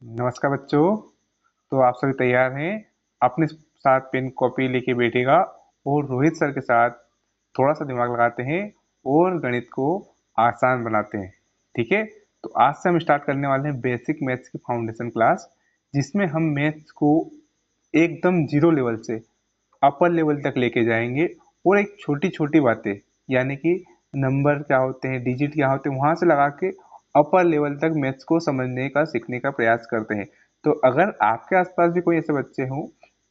नमस्कार बच्चों। तो आप सभी तैयार हैं? अपने साथ पेन कॉपी लेके बैठेगा और रोहित सर के साथ थोड़ा सा दिमाग लगाते हैं और गणित को आसान बनाते हैं। ठीक है, तो आज से हम स्टार्ट करने वाले हैं बेसिक मैथ्स की फाउंडेशन क्लास, जिसमें हम मैथ्स को एकदम जीरो लेवल से अपर लेवल तक लेके जाएंगे और एक छोटी छोटी बातें, यानी कि नंबर क्या होते हैं, डिजिट क्या होते हैं, वहां से लगा के अपर लेवल तक मैथ्स को समझने का सीखने का प्रयास करते हैं। तो अगर आपके आसपास भी कोई ऐसे बच्चे हों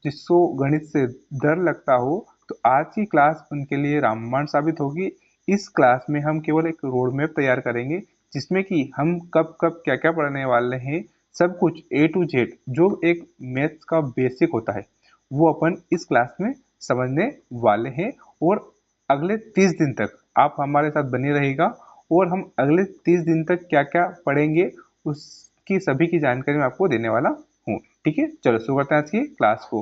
जिसको गणित से डर लगता हो, तो आज की क्लास उनके लिए रामबाण साबित होगी। इस क्लास में हम केवल एक रोड मैप तैयार करेंगे, जिसमें कि हम कब कब क्या क्या पढ़ने वाले हैं, सब कुछ ए टू जेड जो एक मैथ्स का बेसिक होता है वो अपन इस क्लास में समझने वाले हैं। और अगले 30 दिन तक आप हमारे साथ बने रहेगा और हम अगले 30 दिन तक क्या क्या पढ़ेंगे उसकी सभी की जानकारी मैं आपको देने वाला हूँ। ठीक है, चलो शुरू करते हैं आज की क्लास को।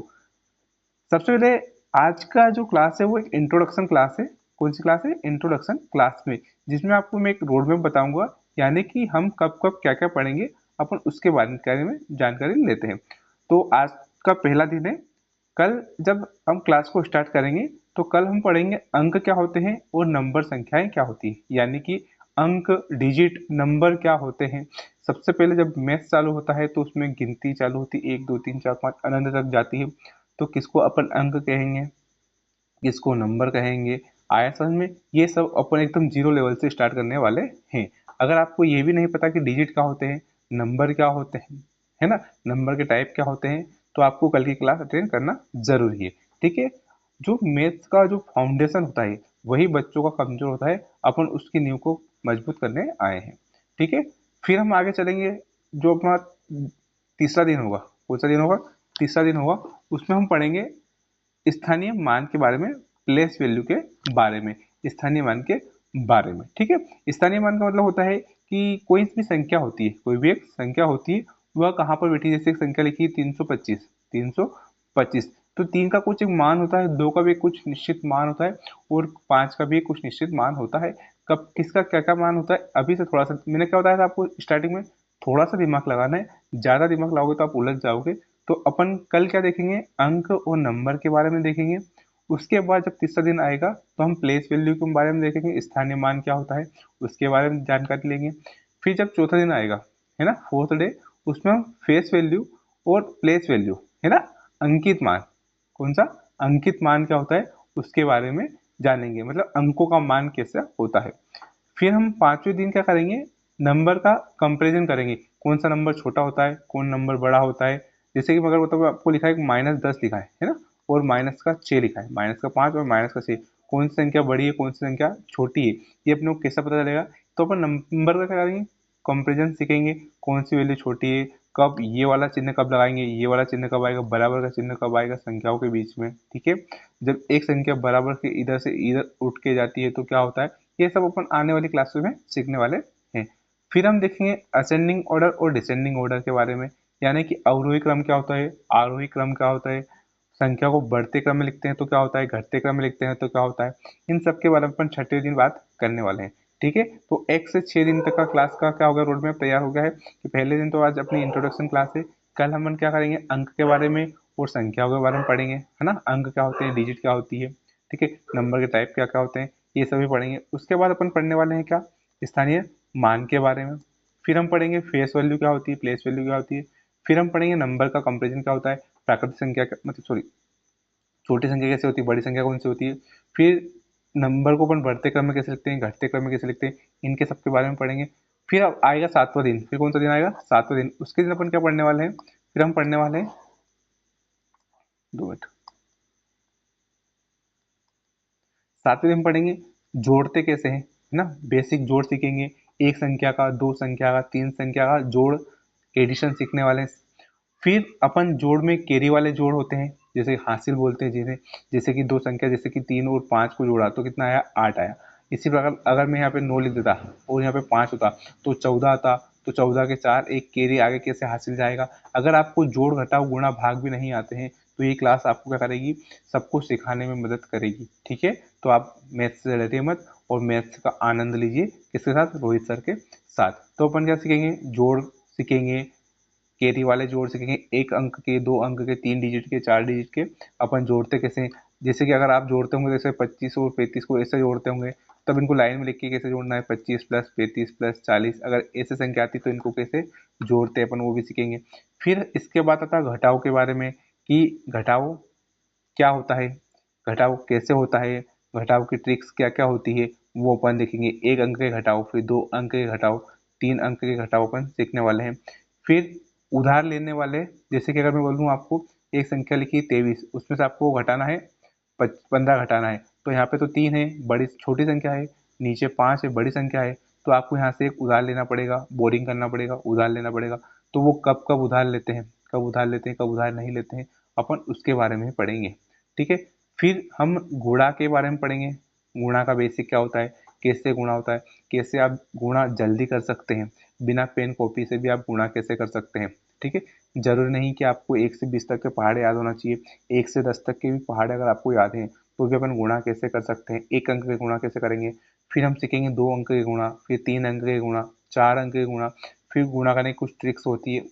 सबसे पहले आज का जो क्लास है वो एक इंट्रोडक्शन क्लास है। कौन सी क्लास है? इंट्रोडक्शन क्लास में, जिसमें आपको मैं एक रोड मैप बताऊंगा, यानी कि हम कब कब क्या क्या पढ़ेंगे अपन उसके बारे में जानकारी लेते हैं। तो आज का पहला दिन है। कल जब हम क्लास को स्टार्ट करेंगे तो कल हम पढ़ेंगे अंक क्या होते हैं और नंबर संख्याएं क्या होती है, यानी कि अंक, डिजिट, नंबर क्या होते हैं। सबसे पहले जब मैथ चालू होता है तो उसमें गिनती चालू होती है, 1 2 3 4 5 अनंत तक जाती है। तो किसको अपन अंक कहेंगे, किसको नंबर कहेंगे, आया समझ में? ये सब अपन एकदम जीरो लेवल से स्टार्ट करने वाले हैं। अगर आपको ये भी नहीं पता कि डिजिट क्या होते हैं, नंबर क्या होते हैं, है ना, नंबर के टाइप क्या होते हैं, तो आपको कल की क्लास अटेंड करना जरूरी है। ठीक है, जो मैथ्स का जो फाउंडेशन होता है वही बच्चों का कमजोर होता है, अपन उसकी नींव को मजबूत करने आए हैं। ठीक है, फिर हम आगे चलेंगे। जो अपना तीसरा दिन होगा, कौन सा दिन होगा? तीसरा दिन होगा, उसमें हम पढ़ेंगे स्थानीय मान के बारे में, प्लेस वैल्यू के बारे में, स्थानीय मान के बारे में। ठीक है, स्थानीय मान का मतलब होता है कि कोई भी संख्या होती है, कोई भी एक संख्या होती है, वह कहाँ पर बैठी है। जैसे एक संख्या लिखी है 325, 325, तो 3 का कुछ एक मान होता है, 2 का भी कुछ निश्चित मान होता है और 5 का भी कुछ निश्चित मान होता है। कब किसका क्या क्या मान होता है, अभी से थोड़ा सा मैंने क्या बताया था आपको स्टार्टिंग में, थोड़ा सा दिमाग लगाना है। ज्यादा दिमाग लगाओगे तो आप उलझ जाओगे। तो अपन कल क्या देखेंगे? अंक और नंबर के बारे में देखेंगे। उसके बाद जब तीसरा दिन आएगा तो हम प्लेस वैल्यू के बारे में देखेंगे, स्थानीय मान क्या होता है उसके बारे में जानकारी लेंगे। फिर जब चौथा दिन आएगा, है ना, फोर्थ डे, उसमें हम फेस वैल्यू और प्लेस वैल्यू, है ना, अंकित मान, कौन सा? अंकित मान क्या होता है उसके बारे में जानेंगे, मतलब अंकों का मान कैसे होता है। फिर हम पांचवें दिन क्या करेंगे? नंबर का कंपैरिजन करेंगे, कौन सा नंबर छोटा होता है, कौन नंबर बड़ा होता है। जैसे कि अगर मतलब आपको लिखा है -10 लिखा है ना, और माइनस का 6 लिखा है, -5 और -6, कौन सी संख्या बड़ी है, कौन सी संख्या छोटी है, ये अपने को कैसे पता चलेगा? तो अपन नंबर का क्या करेंगे? कंपेरिजन सीखेंगे, कौन सी वैल्यू छोटी है, कब ये वाला चिन्ह कब लगाएंगे, ये वाला चिन्ह कब आएगा, बराबर का चिन्ह कब आएगा संख्याओं के बीच में। ठीक है, जब एक संख्या बराबर के इधर से इधर उठ के जाती है तो क्या होता है, ये सब अपन आने वाली क्लासेस में सीखने वाले हैं। फिर हम देखेंगे असेंडिंग ऑर्डर और डिसेंडिंग ऑर्डर के बारे में, यानी कि अवरोही क्रम क्या होता है, आरोही क्रम क्या होता है, संख्या को बढ़ते क्रम में लिखते हैं तो क्या होता है, घटते क्रम में लिखते हैं तो क्या होता है। इन सब के बारे में अपन छठे दिन बात करने वाले हैं। ठीक है, तो 1 से 6 दिन तक का क्लास का क्या होगा, रोड मैप तैयार हो गया है कि पहले दिन तो आज अपनी इंट्रोडक्शन क्लास है। कल हम क्या करेंगे? अंक के बारे में और संख्याओं के बारे में पढ़ेंगे, है ना, अंक क्या होते हैं, डिजिट क्या होती है, ठीक है, नंबर के टाइप क्या क्या होते हैं, ये सभी पढ़ेंगे। उसके बाद अपन पढ़ने वाले हैं क्या? स्थानीय मान के बारे में। फिर हम पढ़ेंगे फेस वैल्यू क्या होती है, प्लेस वैल्यू क्या होती है। फिर हम पढ़ेंगे नंबर का कंपेरिजन क्या होता है, प्राकृतिक संख्या मतलब सॉरी, छोटी संख्या कैसे होती है, बड़ी संख्या कौन सी होती है। फिर नंबर को अपन बढ़ते क्रम में कैसे लिखते हैं, घटते क्रम में कैसे लिखते हैं, इनके सबके बारे में पढ़ेंगे। फिर अब आएगा सातवां दिन। फिर कौन सा दिन आएगा? सातवां दिन। उसके दिन अपन क्या पढ़ने वाले हैं? फिर हम पढ़ने वाले हैं, 2 मिनट, सातवें दिन पढ़ेंगे जोड़ते कैसे हैं, है ना, बेसिक जोड़ सीखेंगे। एक संख्या का, दो संख्या का, तीन संख्या का जोड़, एडिशन सीखने वाले हैं। फिर अपन जोड़ में कैरी वाले जोड़ होते हैं, जैसे हासिल बोलते हैं जिन्हें, जैसे कि दो संख्या, जैसे कि 3 और 5 को जोड़ा तो कितना आया? 8 आया। इसी प्रकार अगर मैं यहाँ पे 9 लिख देता और यहाँ पे 5 होता तो 14 आता। तो 14 के 4, एक कैरी आगे कैसे हासिल जाएगा। अगर आपको जोड़, घटाव, गुणा, भाग भी नहीं आते हैं तो ये क्लास आपको क्या करेगी? सबको सिखाने में मदद करेगी। ठीक है, तो आप मैथ्स से डरिए मत और मैथ्स का आनंद लीजिए। किसके साथ? रोहित सर के साथ। तो अपन क्या सीखेंगे? जोड़ सीखेंगे, कैरी वाले जोड़ सीखेंगे, 1 अंक के, 2 अंक के, 3 डिजिट के, 4 डिजिट के अपन जोड़ते कैसे। जैसे कि अगर आप जोड़ते होंगे जैसे 25 और 35 को ऐसे जोड़ते होंगे, तब इनको लाइन में लिख के कैसे जोड़ना है, 25 प्लस 35 प्लस 40, अगर ऐसे संख्या आती तो इनको कैसे जोड़ते हैं अपन, वो भी सीखेंगे। फिर इसके बाद आता है घटाव के बारे में, कि घटाव क्या होता है, घटाव कैसे होता है, घटाव की ट्रिक्स क्या क्या होती है, वो अपन देखेंगे। 1 अंक के घटाव, फिर 2 अंक के घटाव, 3 अंक के घटाव अपन सीखने वाले हैं। फिर उधार लेने वाले, जैसे कि अगर मैं बोलूँ आपको एक संख्या लिखी 23, उसमें से आपको घटाना है 15 घटाना है, तो यहाँ पे तो 3 है, बड़ी छोटी संख्या है, नीचे 5 है, बड़ी संख्या है, तो आपको यहाँ से एक उधार लेना पड़ेगा, बोरिंग करना पड़ेगा, उधार लेना पड़ेगा। तो वो कब कब उधार लेते हैं, कब उधार लेते हैं, कब उधार नहीं लेते हैं, अपन उसके बारे में पढ़ेंगे। ठीक है। फिर हम गुणा के बारे में पढ़ेंगे, गुणा का बेसिक क्या होता है, कैसे गुणा होता है, कैसे आप गुणा जल्दी कर सकते हैं, बिना पेन कॉपी से भी आप गुणा कैसे कर सकते हैं। ठीक है। जरूरी नहीं कि आपको 1 से 20 तक के पहाड़े याद होना चाहिए, 1 से 10 तक के भी पहाड़े अगर आपको याद हैं तो भी अपन गुणा कैसे कर सकते हैं, 1 अंक के गुणा कैसे करेंगे। फिर हम सीखेंगे 2 अंक के गुणा, फिर 3 अंक के गुणा, 4 अंक के गुणा। फिर गुणा करने की कुछ ट्रिक्स होती है,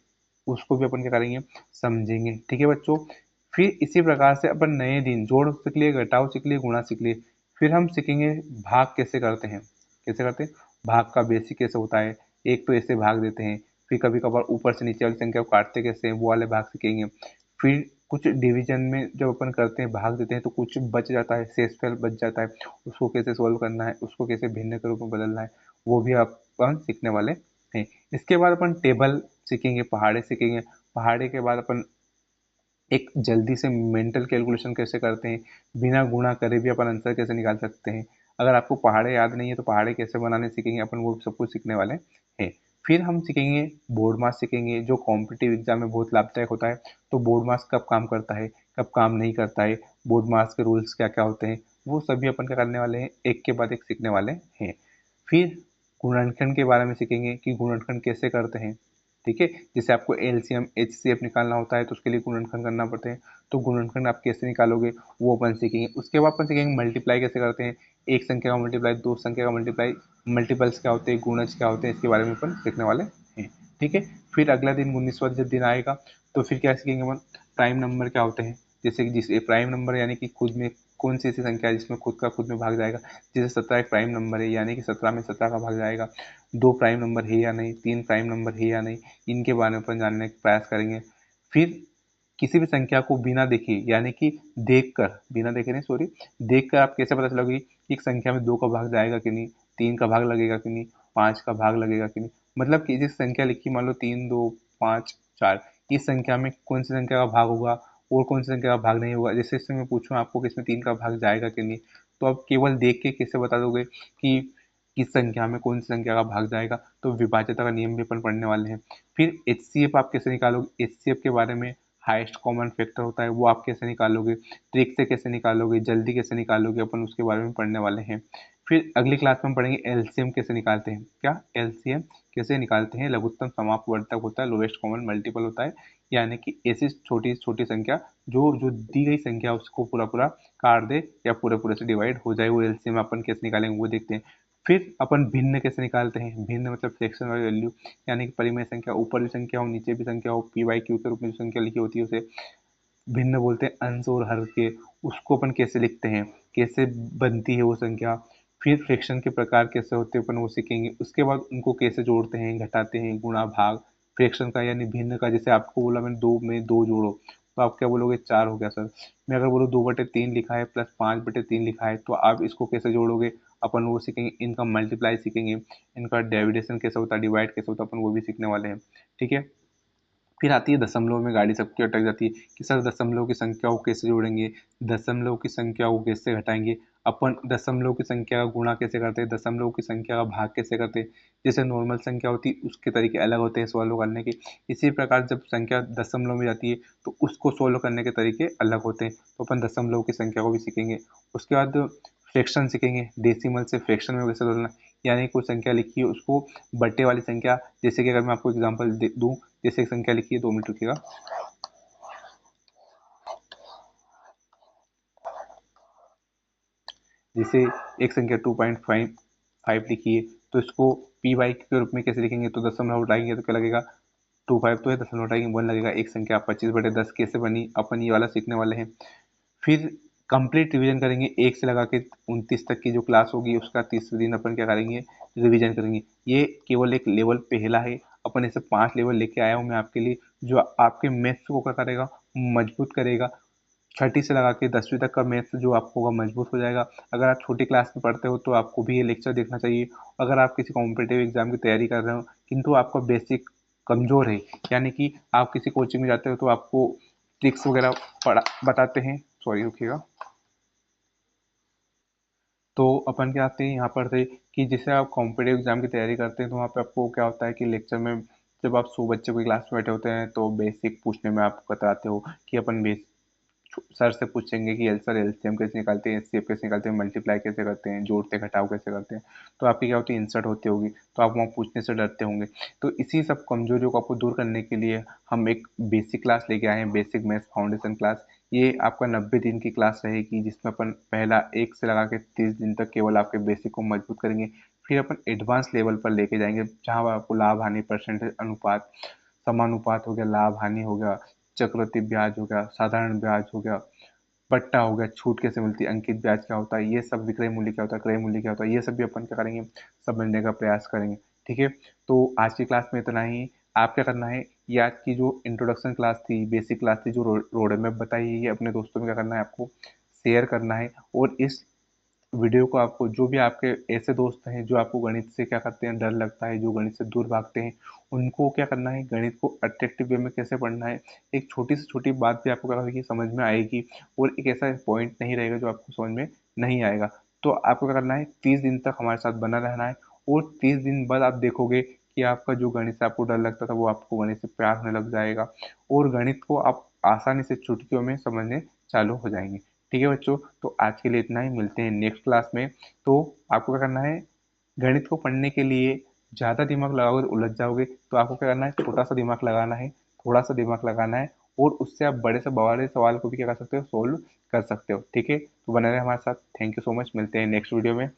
उसको भी अपन क्या करेंगे, समझेंगे। ठीक है बच्चों। फिर इसी प्रकार से अपन नए दिन जोड़ सीख लिए, घटाव सीख लिए, गुणा सीख लिए। फिर हम सीखेंगे भाग कैसे करते हैं, कैसे करते हैं, भाग का बेसिक कैसे होता है। एक तो ऐसे भाग देते हैं, फिर कभी कभार ऊपर से नीचे वाली संख्या को काटते कैसे हैं, वो वाले भाग सीखेंगे। फिर कुछ डिवीजन में जब अपन करते हैं, भाग देते हैं, तो कुछ बच जाता है, शेषफल बच जाता है, उसको कैसे सोल्व करना है, उसको कैसे भिन्न के रूप में बदलना है, वो भी अपन सीखने वाले हैं। इसके बाद अपन टेबल सीखेंगे, पहाड़े सीखेंगे। पहाड़े के बाद अपन एक जल्दी से मेंटल कैलकुलेशन कैसे करते हैं, बिना गुणा करे भी अपन आंसर कैसे निकाल सकते हैं। अगर आपको पहाड़े याद नहीं है तो पहाड़े कैसे बनाने सीखेंगे अपन, वो सब कुछ सीखने वाले हैं। फिर हम सीखेंगे बोर्ड मास सीखेंगे, जो कॉम्पिटिटिव एग्जाम में बहुत लाभदायक होता है। तो बोर्ड मास कब काम करता है, कब काम नहीं करता है, बोर्ड मास के रूल्स क्या क्या होते हैं, वो सभी अपन क्या करने वाले हैं, एक के बाद एक सीखने वाले हैं। फिर गुणनखंड के बारे में सीखेंगे कि गुणनखंड कैसे करते हैं। ठीक है। जैसे आपको एलसीएम एचसीएफ निकालना होता है तो उसके लिए गुणनखंड करना पड़ते हैं, तो गुणनखंड आप कैसे निकालोगे वो अपन सीखेंगे। उसके बाद अपन सीखेंगे मल्टीप्लाई कैसे करते हैं, एक संख्या का मल्टीप्लाई, दो संख्या का मल्टीप्लाई, मल्टीपल्स क्या होते हैं, गुणज क्या होते हैं, इसके बारे में अपन सीखने वाले हैं। ठीक है। फिर अगला दिन 19वां जब दिन आएगा तो फिर क्या सीखेंगे अपन, प्राइम नंबर क्या होते हैं। जैसे कि जिस प्राइम नंबर यानी कि खुद में कौन सी ऐसी संख्या है जिसमें खुद का खुद में भाग जाएगा। जैसे 17 एक प्राइम नंबर है, यानी कि 17 में 17 का भाग जाएगा। 2 प्राइम नंबर है या नहीं, 3 प्राइम नंबर है या नहीं, इनके बारे में अपन जानने का प्रयास करेंगे। फिर किसी भी संख्या को बिना देखे, यानी कि देखकर, बिना देखे नहीं सॉरी, देखकर आप कैसे पता चलोगे कि एक संख्या में 2 का भाग जाएगा कि नहीं, 3 का भाग लगेगा कि नहीं, 5 का भाग लगेगा कि नहीं। मतलब कि जिस संख्या लिखी मान लो 3 2 5 4, इस संख्या में कौन सी संख्या का भाग होगा और कौन सी संख्या का भाग नहीं होगा। जैसे इसमें मैं पूछूं आपको कि इसमें 3 का भाग जाएगा कि नहीं, तो आप केवल देख के कैसे बता दोगे कि किस संख्या में कौन सी संख्या का भाग जाएगा। तो विभाज्यता का नियम भी अपन पढ़ने वाले हैं। फिर एचसीएफ आप कैसे निकालोगे, एचसीएफ के बारे में, हाईएस्ट कॉमन फैक्टर होता है वो आप कैसे निकालोगे, ट्रिक से कैसे निकालोगे, जल्दी कैसे निकालोगे, अपन उसके बारे में पढ़ने वाले हैं। फिर अगली क्लास में हम पढ़ेंगे एलसीएम कैसे निकालते हैं, क्या एलसीएम कैसे निकालते हैं। लघुत्तम समापवर्तक होता है, लोएस्ट कॉमन मल्टीपल होता है, यानी कि ऐसी छोटी छोटी संख्या जो जो दी गई संख्या उसको पूरा पूरा काट दे या पूरे पूरे से डिवाइड हो जाए, वो एलसीएम अपन कैसे निकालेंगे वो देखते हैं। फिर अपन भिन्न कैसे निकालते हैं, भिन्न मतलब फ्रैक्शन वाली वैल्यू, यानी कि परिमेय संख्या, ऊपर भी संख्या हो नीचे भी संख्या हो, पी बाई क्यू के रूप में जो संख्या लिखी होती है उसे भिन्न बोलते हैं, अंश और हर के। उसको अपन कैसे लिखते हैं, कैसे बनती है वो संख्या। फिर फ्रैक्शन के प्रकार कैसे होते हैं अपन वो सीखेंगे। उसके बाद उनको कैसे जोड़ते हैं, घटाते हैं, गुणा भाग, फ्रैक्शन का यानी भिन्न का। जैसे आपको बोला मैंने 2 में 2 जोड़ो, तो आप क्या बोलोगे, 4 हो गया सर। मैं अगर बोलूँ 2/3 लिखा है प्लस 5/3 लिखा है, तो आप इसको कैसे जोड़ोगे, अपन वो सीखेंगे। इनका मल्टीप्लाई सीखेंगे, इनका डिविडेशन कैसे होता है, डिवाइड कैसे होता है, अपन वो भी सीखने वाले हैं। ठीक है। फिर आती है दशमलव में, गाड़ी सबकी अटक जाती है कि सर दशमलव की संख्या को कैसे जोड़ेंगे, दशमलव की संख्या को कैसे घटाएंगे, अपन दशमलव की संख्या का गुणा कैसे करते हैं, दशमलव की संख्या का भाग कैसे करते हैं। जैसे नॉर्मल संख्या होती है उसके तरीके अलग होते हैं सॉल्व करने के। इसी प्रकार जब संख्या दशमलव में जाती है तो उसको सोल्व करने के तरीके अलग होते हैं, तो अपन दशमलव की संख्या को भी सीखेंगे। उसके बाद फ्रैक्शन सीखेंगे, डेसिमल से फ्रैक्शन में कैसे बदलना, यानी कोई संख्या लिखी है उसको बट्टे वाली संख्या, जैसे कि अगर मैं आपको एग्जांपल दूं, जैसे एक संख्या लिखी है, 2 मिनट रुकिएगा। जैसे एक संख्या 2.55 लिखी है, तो इसको पी बाई के रूप में कैसे लिखेंगे, तो दशमलव उठाएंगे तो क्या लगेगा 25 तो है, 10.1 लगेगा। एक संख्या 25/10 कैसे बनी, अपन ये वाला सीखने वाले हैं। फिर कंप्लीट रिवीजन करेंगे, 1 से लगा के 29 तक की जो क्लास होगी उसका तीसरे दिन अपन क्या करेंगे, रिवीजन करेंगे। ये केवल एक लेवल पहला है, अपन ऐसे 5 लेवल लेके आया हूँ मैं आपके लिए, जो आपके मैथ्स को क्या करेगा, मजबूत करेगा। छठी से लगा के 10वीं तक का मैथ्स जो आपको होगा मजबूत हो जाएगा। अगर आप छोटी क्लास में पढ़ते हो तो आपको भी ये लेक्चर देखना चाहिए। अगर आप किसी कॉम्पिटिटिव एग्जाम की तैयारी कर रहे हो किंतु आपका बेसिक कमज़ोर है, यानी कि आप किसी कोचिंग में जाते हो तो आपको ट्रिक्स वगैरह पढ़ा बताते हैं, सॉरी रुकिएगा। तो अपन क्या आते हैं यहाँ पर थे कि जैसे आप कॉम्पिटिटिव एग्जाम की तैयारी करते हैं तो वहाँ पे आपको क्या होता है कि लेक्चर में जब आप 100 बच्चे कोई क्लास में बैठे होते हैं तो बेसिक पूछने में आप कतराते हो कि अपन बेस सर से पूछेंगे कि सर एलसीएम कैसे निकालते हैं, एचसीएफ कैसे निकालते हैं, मल्टीप्लाई कैसे करते हैं, जोड़ते घटाव कैसे करते हैं। तो आपकी क्या होती है, इंसर्ट होती होगी, तो आप वहाँ पूछने से डरते होंगे। तो इसी सब कमजोरियों को आपको दूर करने के लिए हम एक बेसिक क्लास लेके आए हैं, बेसिक मैथ्स फाउंडेशन क्लास। ये आपका 90 दिन की क्लास रहेगी, जिसमें अपन पहला 1 से लगा के 30 दिन तक केवल आपके बेसिक को मजबूत करेंगे। फिर अपन एडवांस लेवल पर लेके जाएंगे, जहाँ पर आपको लाभ हानि परसेंटेज अनुपात, समानुपात हो गया, लाभ हानि हो गया, चक्रवृद्धि ब्याज हो गया, साधारण ब्याज हो गया, पट्टा हो गया, छूट कैसे मिलती है, अंकित ब्याज क्या होता है, ये सब, विक्रय मूल्य क्या होता है, क्रय मूल्य क्या होता है, ये सब भी अपन क्या करेंगे, समझने का प्रयास करेंगे। ठीक है, तो आज की क्लास में इतना ही। आप क्या करना है, ये आज की जो इंट्रोडक्शन क्लास थी, बेसिक क्लास थी, जो रोड मैप बताई है, ये अपने दोस्तों में क्या करना है, आपको शेयर करना है। और इस वीडियो को आपको, जो भी आपके ऐसे दोस्त हैं जो आपको गणित से क्या करते हैं, डर लगता है, जो गणित से दूर भागते हैं, उनको क्या करना है, गणित को अट्रैक्टिव वे में कैसे पढ़ना है, एक छोटी से छोटी बात भी आपको क्या होगी, समझ में आएगी। और एक ऐसा पॉइंट नहीं रहेगा जो आपको समझ में नहीं आएगा। तो आपको क्या करना है, 30 दिन तक हमारे साथ बना रहना है। और 30 दिन बाद आप देखोगे कि आपका जो गणित से आपको डर लगता था वो आपको गणित से प्यार होने लग जाएगा, और गणित को आप आसानी से चुटकियों में समझने चालू हो जाएंगे। ठीक है बच्चों, तो आज के लिए इतना ही, मिलते हैं नेक्स्ट क्लास में। तो आपको क्या करना है, गणित को पढ़ने के लिए ज़्यादा दिमाग लगाओगे तो उलझ जाओगे, तो आपको क्या करना है, छोटा सा दिमाग लगाना है, थोड़ा सा दिमाग लगाना है, और उससे आप बड़े से बड़े सवाल को भी क्या कर सकते हो, सोल्व कर सकते हो। ठीक है, तो बने रहे हमारे साथ। थैंक यू सो मच, मिलते हैं नेक्स्ट वीडियो में।